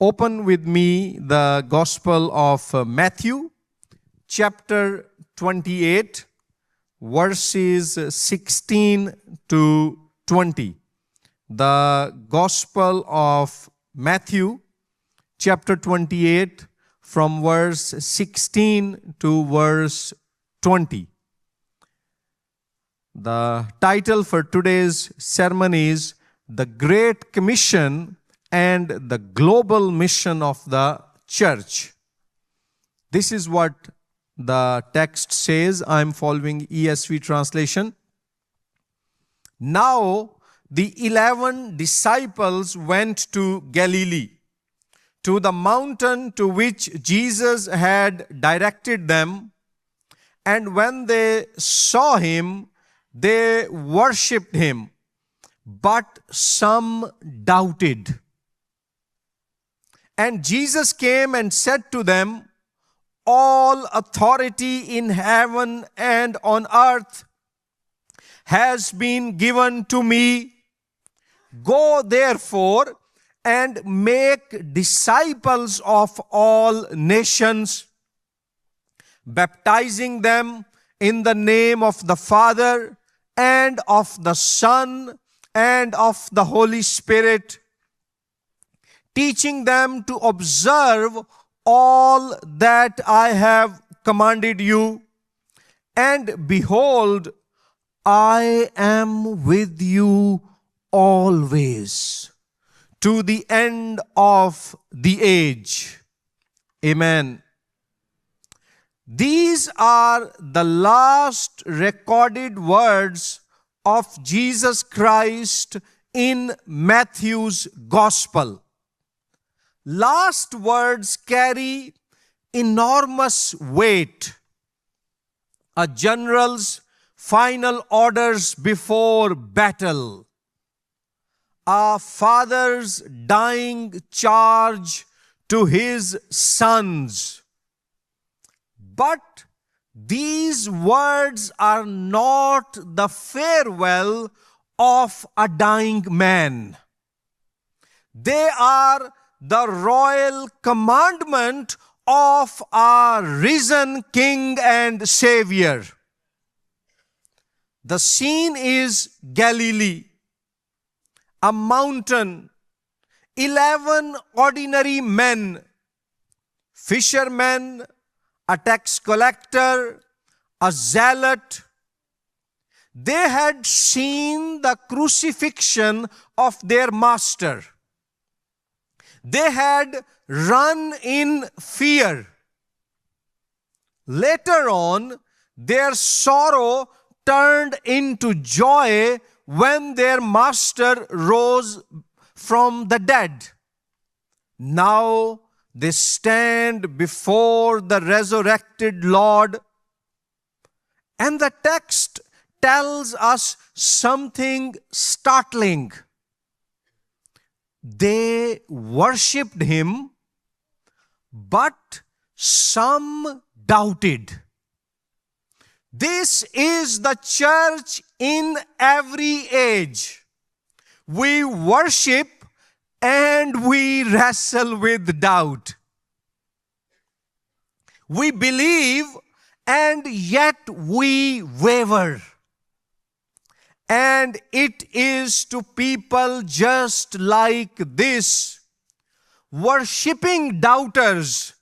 Open with me the Gospel of Matthew, chapter 28, verses 16 to 20. The Gospel of Matthew, chapter 28, from verse 16 to verse 20. The title for today's sermon is The Great Commission and the Global Mission of the Church. This is what the text says. I'm following ESV translation. Now the 11 disciples went to Galilee, to the mountain to which Jesus had directed them, and when they saw him, they worshipped him, but some doubted. And Jesus came and said to them, "All authority in heaven and on earth has been given to me. Go therefore and make disciples of all nations, baptizing them in the name of the Father and of the Son and of the Holy Spirit, teaching them to observe all that I have commanded you. And behold, I am with you always, to the end of the age." Amen. These are the last recorded words of Jesus Christ in Matthew's Gospel. Last words carry enormous weight. A general's final orders before battle. A father's dying charge to his sons. But these words are not the farewell of a dying man. They are the royal commandment of our risen King and Savior. The scene is Galilee, a mountain, 11 ordinary men, fishermen, a tax collector, a zealot. They had seen the crucifixion of their master. They had run in fear. Later on, their sorrow turned into joy when their master rose from the dead. Now they stand before the resurrected Lord, and the text tells us something startling. They worshipped him, but some doubted. This is the church in every age. We worship and we wrestle with doubt. We believe and yet we waver. And it is to people just like this, worshipping doubters,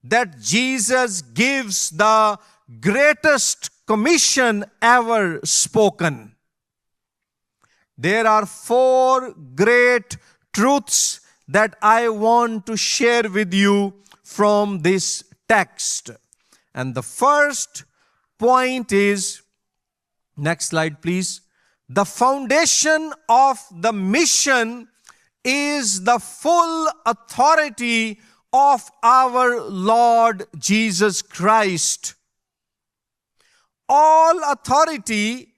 that Jesus gives the greatest commission ever spoken. There are 4 great truths that I want to share with you from this text. And the first point is, next slide please. The foundation of the mission is the full authority of our Lord Jesus Christ. All authority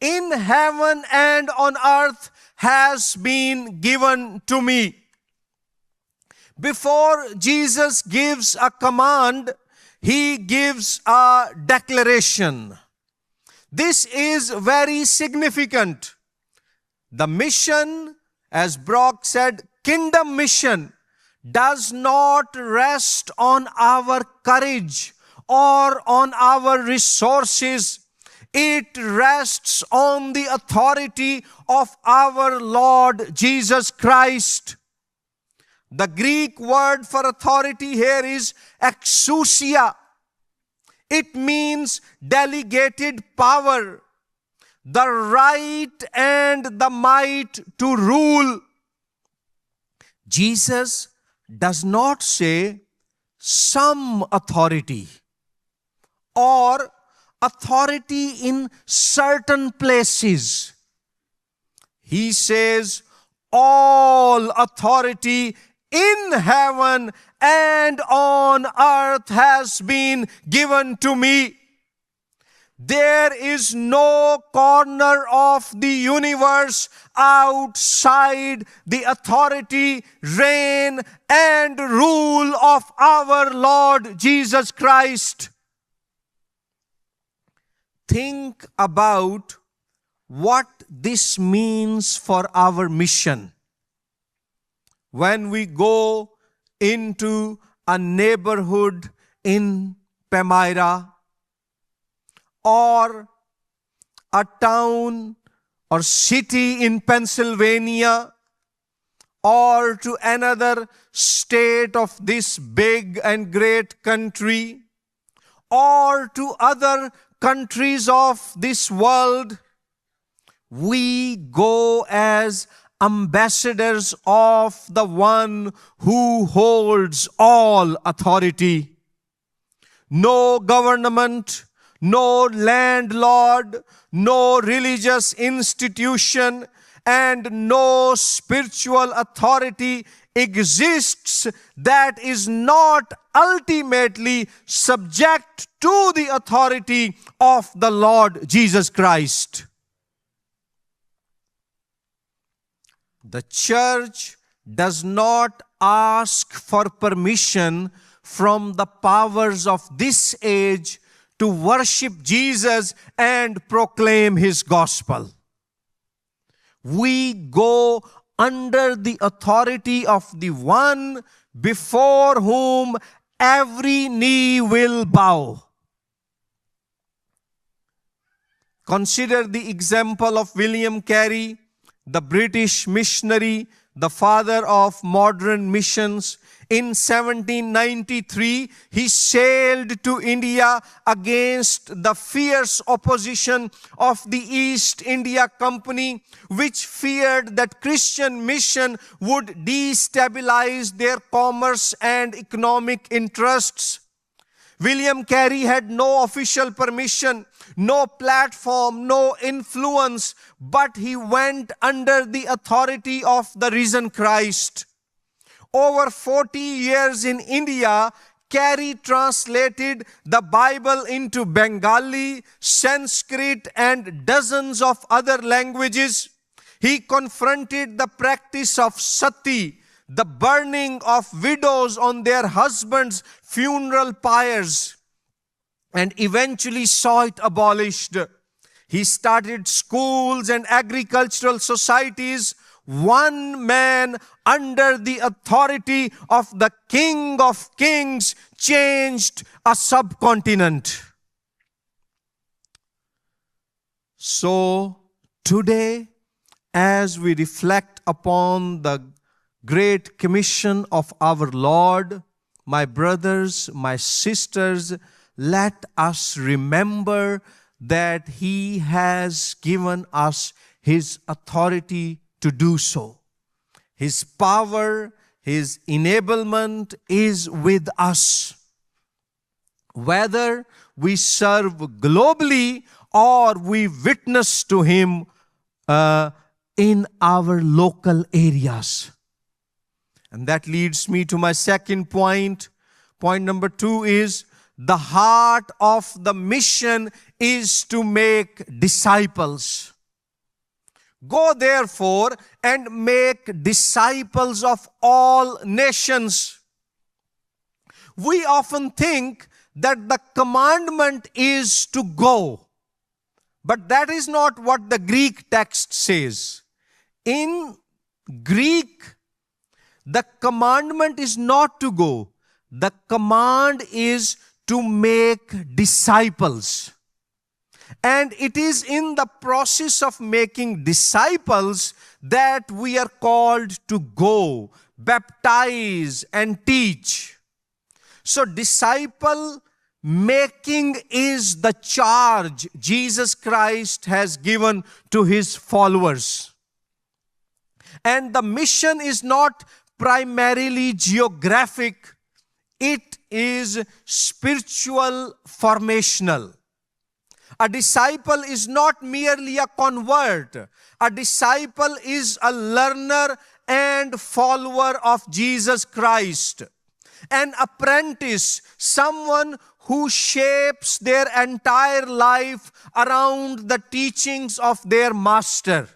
in heaven and on earth has been given to me. Before Jesus gives a command, he gives a declaration. This is very significant. The mission, as Brock said, kingdom mission does not rest on our courage or on our resources. It rests on the authority of our Lord Jesus Christ. The Greek word for authority here is exousia. It means delegated power, the right and the might to rule. Jesus does not say some authority or authority in certain places. He says all authority in heaven and on earth has been given to me. There is no corner of the universe outside the authority, reign, and rule of our Lord Jesus Christ. Think about what this means for our mission. When we go into a neighborhood in Palmyra, or a town or city in Pennsylvania, or to another state of this big and great country, or to other countries of this world, we go as ambassadors of the one who holds all authority. No government, no landlord, no religious institution, and no spiritual authority exists that is not ultimately subject to the authority of the Lord Jesus Christ. The church does not ask for permission from the powers of this age to worship Jesus and proclaim His gospel. We go under the authority of the one before whom every knee will bow. Consider the example of William Carey, the British missionary, the father of modern missions. In 1793, he sailed to India against the fierce opposition of the East India Company, which feared that Christian mission would destabilize their commerce and economic interests. William Carey had no official permission, no platform, no influence, but he went under the authority of the risen Christ. Over 40 years in India, Carey translated the Bible into Bengali, Sanskrit, and dozens of other languages. He confronted the practice of sati, the burning of widows on their husbands' funeral pyres, and eventually saw it abolished. He started schools and agricultural societies. One man under the authority of the King of Kings changed a subcontinent. So today, as we reflect upon the Great Commission of our Lord, my brothers, my sisters, let us remember that He has given us His authority to do so. His power, His enablement is with us. Whether we serve globally or we witness to Him in our local areas. And that leads me to my second point. Point number 2 is the heart of the mission is to make disciples. Go therefore and make disciples of all nations. We often think that the commandment is to go, but that is not what the Greek text says. In Greek, The commandment is not to go. The command is to make disciples. And it is in the process of making disciples that we are called to go, baptize, and teach. So disciple making is the charge Jesus Christ has given to his followers. And the mission is not primarily geographic, it is spiritual formational. A disciple is not merely a convert. A disciple is a learner and follower of Jesus Christ. An apprentice, someone who shapes their entire life around the teachings of their master.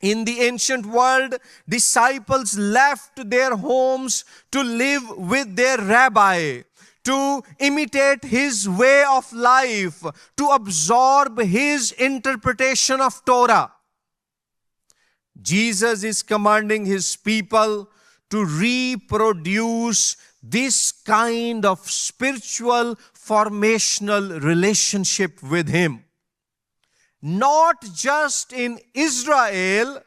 In the ancient world, disciples left their homes to live with their rabbi, to imitate his way of life, to absorb his interpretation of Torah. Jesus is commanding his people to reproduce this kind of spiritual formational relationship with him. Not just in Israel,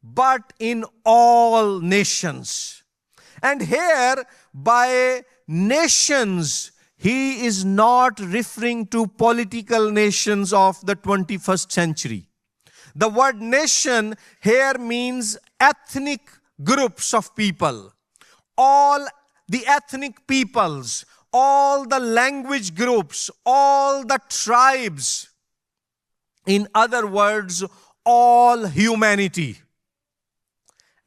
but in all nations. And here, by nations, he is not referring to political nations of the 21st century. The word nation here means ethnic groups of people. All the ethnic peoples, all the language groups, all the tribes. In other words, all humanity.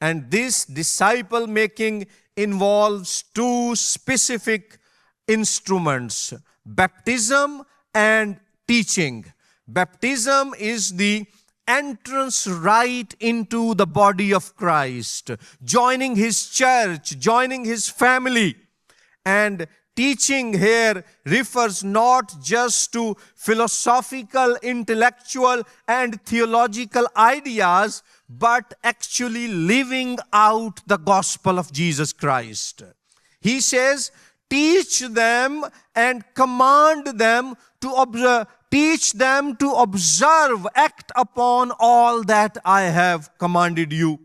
And this disciple making involves two specific instruments, baptism and teaching. Baptism is the entrance right into the body of Christ, joining his church, joining his family. And teaching here refers not just to philosophical, intellectual, and theological ideas, but actually living out the gospel of Jesus Christ. He says, teach them and command them to observe, teach them to observe, act upon all that I have commanded you.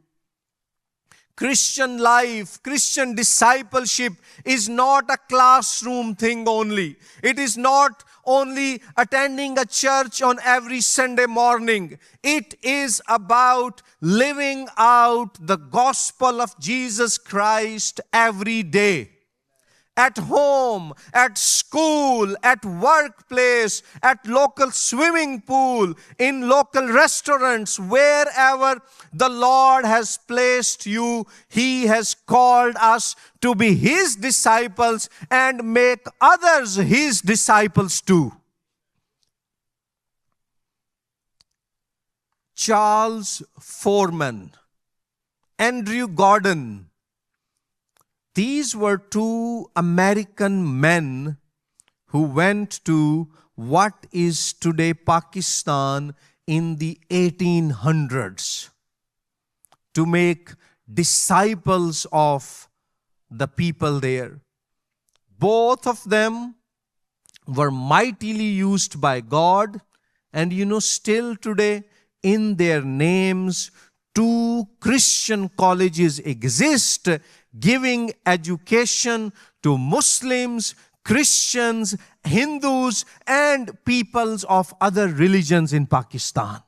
Christian life, Christian discipleship is not a classroom thing only. It is not only attending a church on every Sunday morning. It is about living out the gospel of Jesus Christ every day. At home, at school, at workplace, at local swimming pool, in local restaurants, wherever the Lord has placed you, He has called us to be His disciples and make others His disciples too. Charles Foreman, Andrew Gordon, these were two American men who went to what is today Pakistan in the 1800s to make disciples of the people there. Both of them were mightily used by God, and still today in their names, two Christian colleges exist, giving education to Muslims, Christians, Hindus, and peoples of other religions in Pakistan.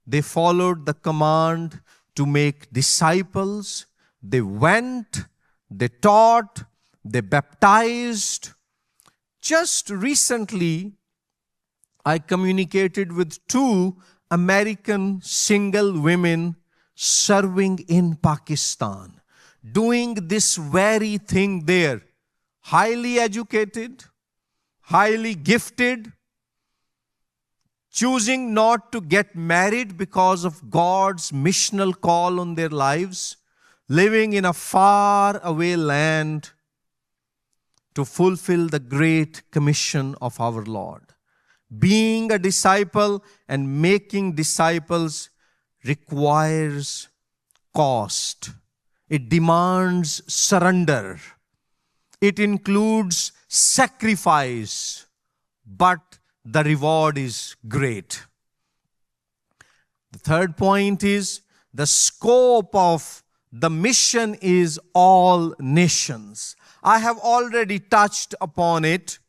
They followed the command to make disciples. They went, they taught, they baptized. Just recently, I communicated with two American single women serving in Pakistan, doing this very thing there. Highly educated, highly gifted, choosing not to get married because of God's missional call on their lives, living in a far away land to fulfill the great commission of our Lord. Being a disciple and making disciples requires cost. It demands surrender. It includes sacrifice, but the reward is great. The third point is the scope of the mission is all nations. I have already touched upon it,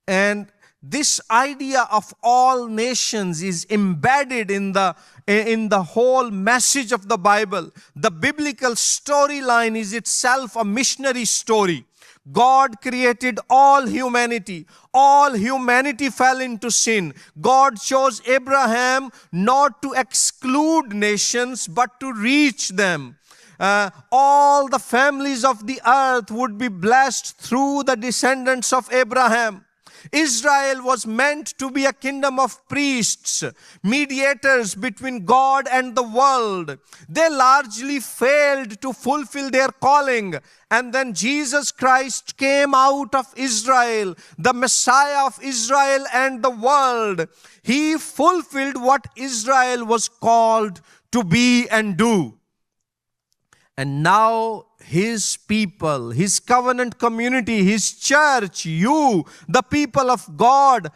and this idea of all nations is embedded in the whole message of the Bible. The biblical storyline is itself a missionary story. God created all humanity. All humanity fell into sin. God chose Abraham not to exclude nations, but to reach them. All the families of the earth would be blessed through the descendants of Abraham. Israel was meant to be a kingdom of priests, mediators between God and the world. They largely failed to fulfill their calling. And then Jesus Christ came out of Israel, the Messiah of Israel and the world. He fulfilled what Israel was called to be and do. And now His people, His covenant community, His church, you, the people of God,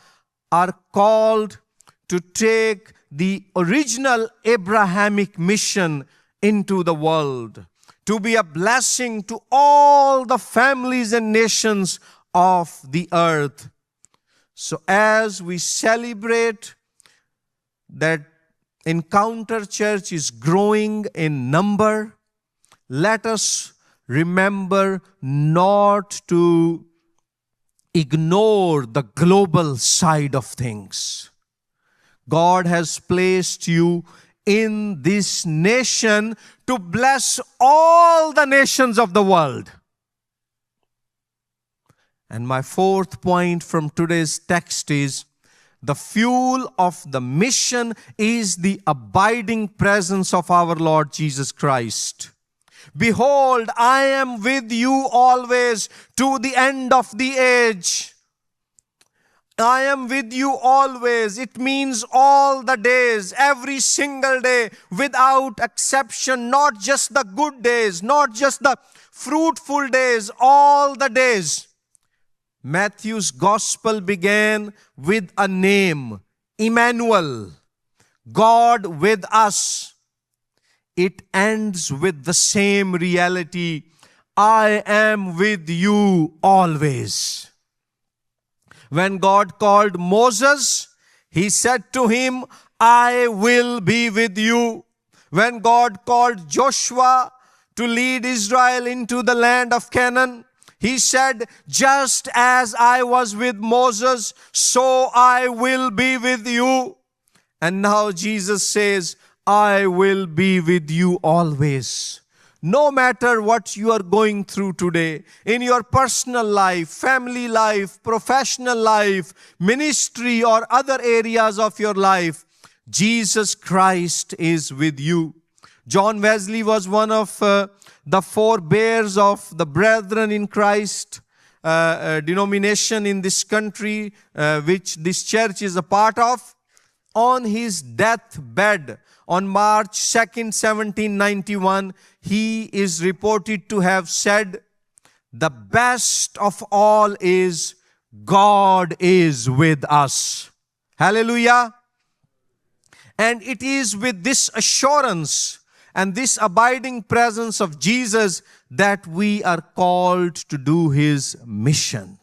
are called to take the original Abrahamic mission into the world, to be a blessing to all the families and nations of the earth. So as we celebrate that Encounter Church is growing in number, let us remember not to ignore the global side of things. God has placed you in this nation to bless all the nations of the world. And my fourth point from today's text is, the fuel of the mission is the abiding presence of our Lord Jesus Christ. Behold, I am with you always to the end of the age. I am with you always. It means all the days, every single day, without exception, not just the good days, not just the fruitful days, all the days. Matthew's gospel began with a name, Emmanuel, God with us. It ends with the same reality, I am with you always. When God called Moses, He said to him, I will be with you. When God called Joshua to lead Israel into the land of Canaan, He said, just as I was with Moses, so I will be with you. And now Jesus says, I will be with you always. No matter what you are going through today, in your personal life, family life, professional life, ministry, or other areas of your life, Jesus Christ is with you. John Wesley was one of the forebears of the Brethren in Christ denomination in this country, which this church is a part of. On his deathbed, on March 2nd, 1791, he is reported to have said, the best of all is God is with us. Hallelujah. And it is with this assurance and this abiding presence of Jesus that we are called to do His mission.